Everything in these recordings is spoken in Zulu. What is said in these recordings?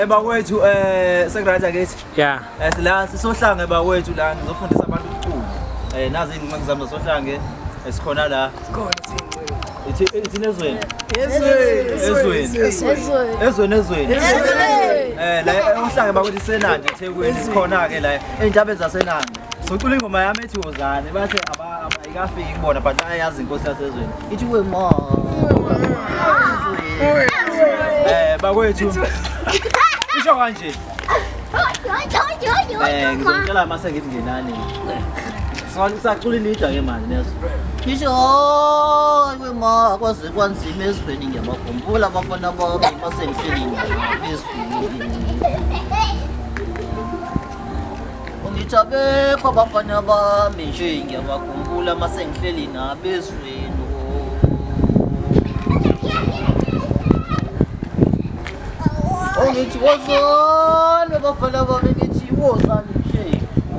Bakwethu sekurayita kithi. Yeah. Sila sisohlange bakwethu la ngizofundisa abantu ukucula. Nazi ingxoxo zami sohlange esikhona la. Ithi nezweni. Ezweni. La uhlange bakwethu seNanda eThekwini sikhona ke la eintabeni zaseNanda. Socula ingoma yami ethi wozane bathe ayikafiki kubona but ayazi inkosi yasezweni. Ithi wema. Bakwethu. Isho kanje. Ngizocela mase ngithi nginani. Sacula ilida ke manje nezo. Isho wema kwaze kwanzima ezweni ngiyabakhumbula abafana bami basengihlelini ezweni. Ngijabe kwabafana bami nje ngiyabakhumbula mase ngihleli nabezweni. Ngithi wozani bafana bami ngithi wozani nje.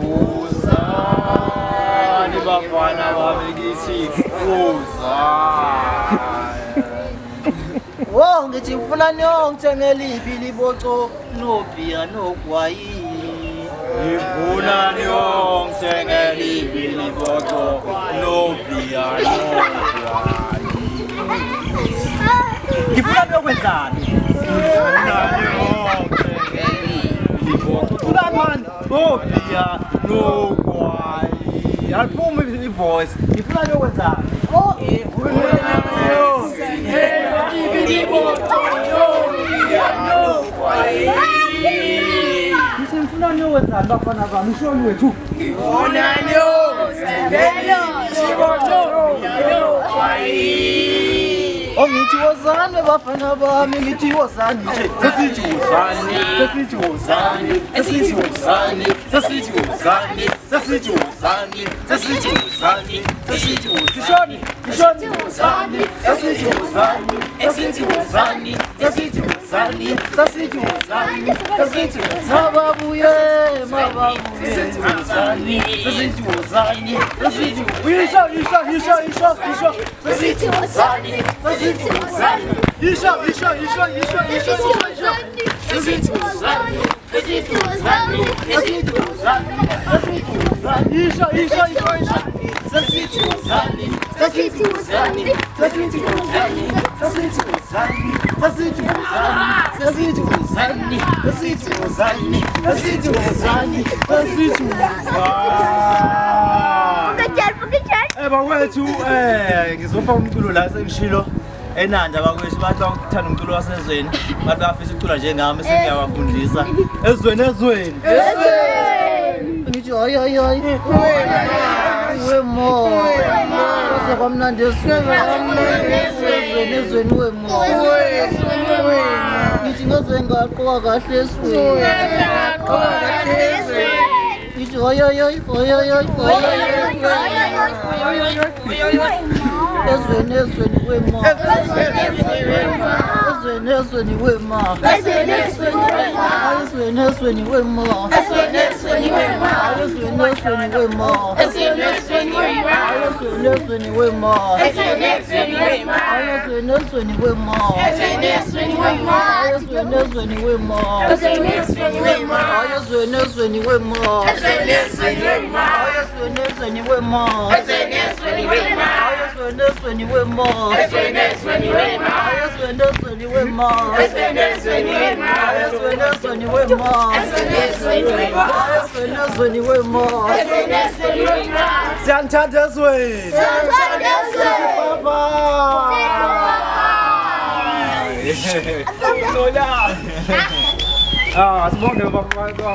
Wozani bafana bami ngithi wozani. Wo ngithi ngifuna niyongithengela ibhili boco nobhiya nogwayi. Ngifuna niyongithengela ibhili boco nobhiya nogwayi. Ngifuna niyokwenzani? Oh, yeah, no, why? I'll pull me the voice. If I know what's up. Oh, Oh, ngithi wozani bafana bami ngithi wozani nje sesithi wozani sesithi wozani sesithi wozani sesithi wozani sesithi wozani sesithi wozani sesithi wozani sesithi wozani sesithi wozani sesithi wozani sesithi wozani sesithi wozani sesithi mababuye sesithi wozani sesithi wozani sesithi isho sesithi wozani Bakwethu ngizofaka umculo la sengishilo eNanda bakwethu bathi bakuthanda umculo wasezweni bathi bafisa ukucula njengami sengiyawafundisa ezweni ngithi hayi wemo kwase kwamnandi ezweni wemo ngithi ngaze ngaqoka kahle ezweni ngithi hayi ezweni wema ezweni wema Siyanthanda ezweni. Bye bye. Sibonge bafana.